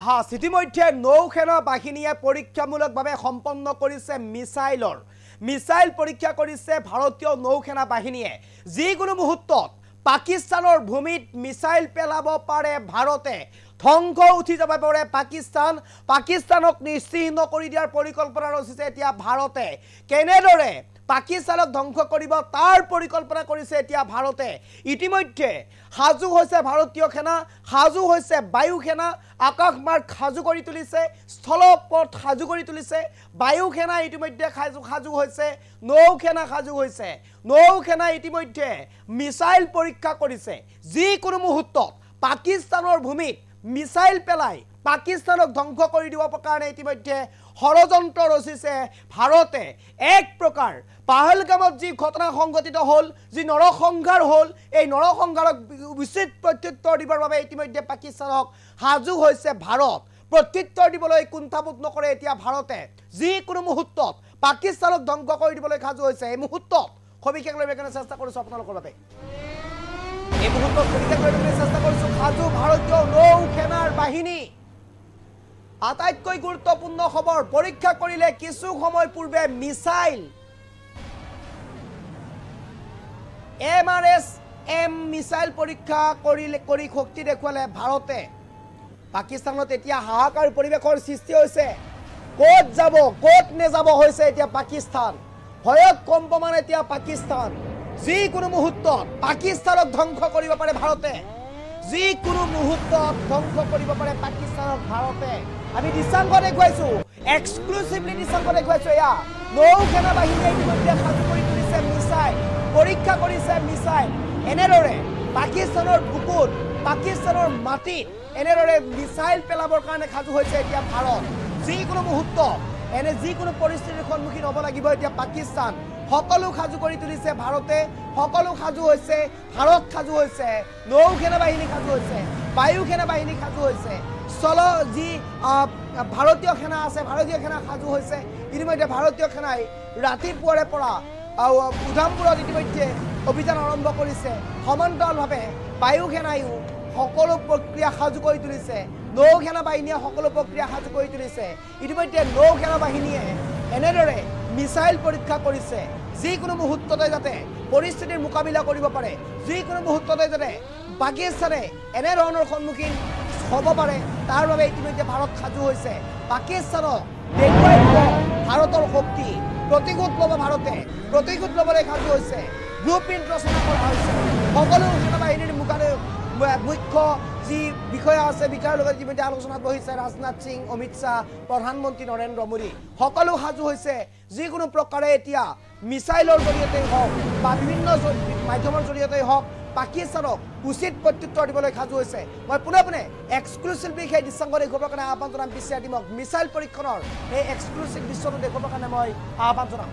ইতিমধ্যে নৌসেনা বাহিনীয়ে পৰীক্ষামূলকভাৱে সম্পন্ন কৰিছে মিছাইল পৰীক্ষা কৰিছে ভাৰতীয় নৌসেনা বাহিনীয়ে যিকোনো মুহূৰ্তত পাকিস্তানৰ ভূমিত মিছাইল পেলাব পাৰে ভাৰতে ধ্বংস উঠি যাব পাৰে পাকিস্তানক নিশ্চিহ্ন কৰি দিয়াৰ পৰিকল্পনা ৰচিছে এতিয়া ভাৰতে কেনেদৰে পাকিস্তানক ধ্বংস কৰিব তাৰ পৰিকল্পনা কৰিছে এতিয়া ভাৰতে ইতিমধ্যে হাজু হৈছে ভাৰতীয় সেনা হাজু হৈছে বায়ু সেনা আকাশ মাৰ্গ হাজু কৰি তুলিছে স্থলপথ হাজু কৰি তুলিছে বায়ু সেনা ইতিমধ্যে হাজু হৈছে নৌসেনা হাজু হৈছে নৌসেনা ইতিমধ্যে মিছাইল পৰীক্ষা কৰিছে যিকোনো মুহূৰ্তত পাকিস্তানৰ ভূমিত মিছাইল পেলাই পাকিস্তানক ধ্বংস কৰি দিব কাৰণে ইতিমধ্যে ষড়যন্ত্ৰ ৰচিছে ভাৰতে এক প্ৰকাৰ পাহলগামত যি ঘটনা সংঘটিত হল যি নৰসংহাৰ হল এই নৰসংহাৰক উচিত প্ৰত্যুত্তৰ দিবৰ বাবে ইতিমধ্যে পাকিস্তানক হাজু হৈছে ভাৰত প্ৰত্যুত্তৰ দিবলৈ কুণ্ঠাবোধ নকৰে এতিয়া ভাৰতে যিকোনো মুহূৰ্তত পাকিস্তানক ধ্বংস কৰি দিবলৈ হাজু হৈছে এই মুহূৰ্তত সবিশেষ লৈ বেকনে চেষ্টা কৰিছো আপোনালোকৰ বাবে এই মুহূৰ্তত সবিশেষ লৈ বেকনে চেষ্টা কৰিছো হাজু ভাৰতীয় নৌসেনাৰ বাহিনী আটাইতকৈ গুৰুত্বপূৰ্ণ খবৰ পৰীক্ষা কৰিলে কিছু সময় পূৰ্বে মিছাইল MRSM মিছাইল পৰীক্ষা কৰি শক্তি দেখুৱালে ভাৰতে পাকিস্তানত এতিয়া হাহাকাৰ পৰিৱেশৰ সৃষ্টি হৈছে কোট যাব কোট নেযাব হৈছে এতিয়া পাকিস্তান ভয়ত কম্পমান এতিয়া পাকিস্তান যিকোনো মুহূৰ্তত পাকিস্তানক ধ্বংস কৰিব পাৰে ভাৰতে যিকোনো মুহূৰ্তত ধ্বংস কৰিব পাৰে পাকিস্তানক ভাৰতে আমি দৃশ্যাংশ দেখুৱাইছো এক্সক্লুসিভলি দৃশ্যাংশ দেখুৱাইছো এয়া নৌসেনা বাহিনীয়ে ইতিমধ্যে সাজু কৰি তুলিছে মিছাইল পৰীক্ষা কৰিছে মিছাইল এনেদৰে পাকিস্তানৰ বুকুত পাকিস্তানৰ মাটিত এনেদৰে মিছাইল পেলাবৰ কাৰণে সাজু হৈছে এতিয়া ভাৰত যিকোনো মুহূৰ্তত এনে যিকোনো পৰিস্থিতিৰ সন্মুখীন হ'ব লাগিব এতিয়া পাকিস্তান সকলো সাজু কৰি তুলিছে ভাৰতে সকলো সাজু হৈছে ভাৰত সাজু হৈছে নৌসেনা বাহিনী সাজু হৈছে বায়ু সেনা বাহিনী সাজু হৈছে স্থল যি ভাৰতীয় সেনা আছে ভাৰতীয় সেনা সাজু হৈছে ইতিমধ্যে ভাৰতীয় সেনাই ৰাতিপুৱাৰে পৰা উধামপুৰত ইতিমধ্যে অভিযান আৰম্ভ কৰিছে সমান্তৰালভাৱে বায়ু সেনাইও সকলো প্ৰক্ৰিয়া সাজু কৰি তুলিছে নৌসেনা বাহিনীয়ে সকলো প্ৰক্ৰিয়া সাজু কৰি তুলিছে ইতিমধ্যে নৌসেনা বাহিনীয়ে এনেদৰে মিছাইল পৰীক্ষা কৰিছে যিকোনো মুহূৰ্ততে যাতে পৰিস্থিতিৰ মোকাবিলা কৰিব পাৰে যিকোনো মুহূৰ্ততে যাতে পাকিস্তানে এনে ধৰণৰ সন্মুখীন হ'ব পাৰে তাৰ বাবে ইতিমধ্যে ভাৰত সাজু হৈছে পাকিস্তানক দেখুৱাই ভাৰতৰ শক্তি প্ৰতিশোধ ল'ব ভাৰতে প্ৰতিশোধ ল'বলৈ সাজু হৈছে ব্লুপ্ৰিণ্ট ৰচনা কৰা হৈছে সকলো সেনা বাহিনীৰ মুখ্য যি বিষয়া আছে বিষয়াৰ লগত ইতিমধ্যে আলোচনাত বহিছে ৰাজনাথ সিং অমিত শ্বাহ প্ৰধানমন্ত্ৰী নৰেন্দ্ৰ মোদী সকলো সাজু হৈছে যিকোনো প্ৰকাৰে এতিয়া মিছাইলৰ জৰিয়তে হওক বা বিভিন্ন মাধ্যমৰ জৰিয়তে হওক পাকিস্তানক উচিত প্ৰত্যুত্তৰ দিবলৈ সাজু হৈছে মই পুনে এক্সক্লুসিভলি সেই দৃশ্যাংশ দেখুৱাবৰ কাৰণে আহ্বান জনাম পিছিয়া টিমক মিছাইল পৰীক্ষণৰ এই এক্সক্লুসিভ দৃশ্যটো দেখুৱাবৰ কাৰণে মই আহ্বান জনাম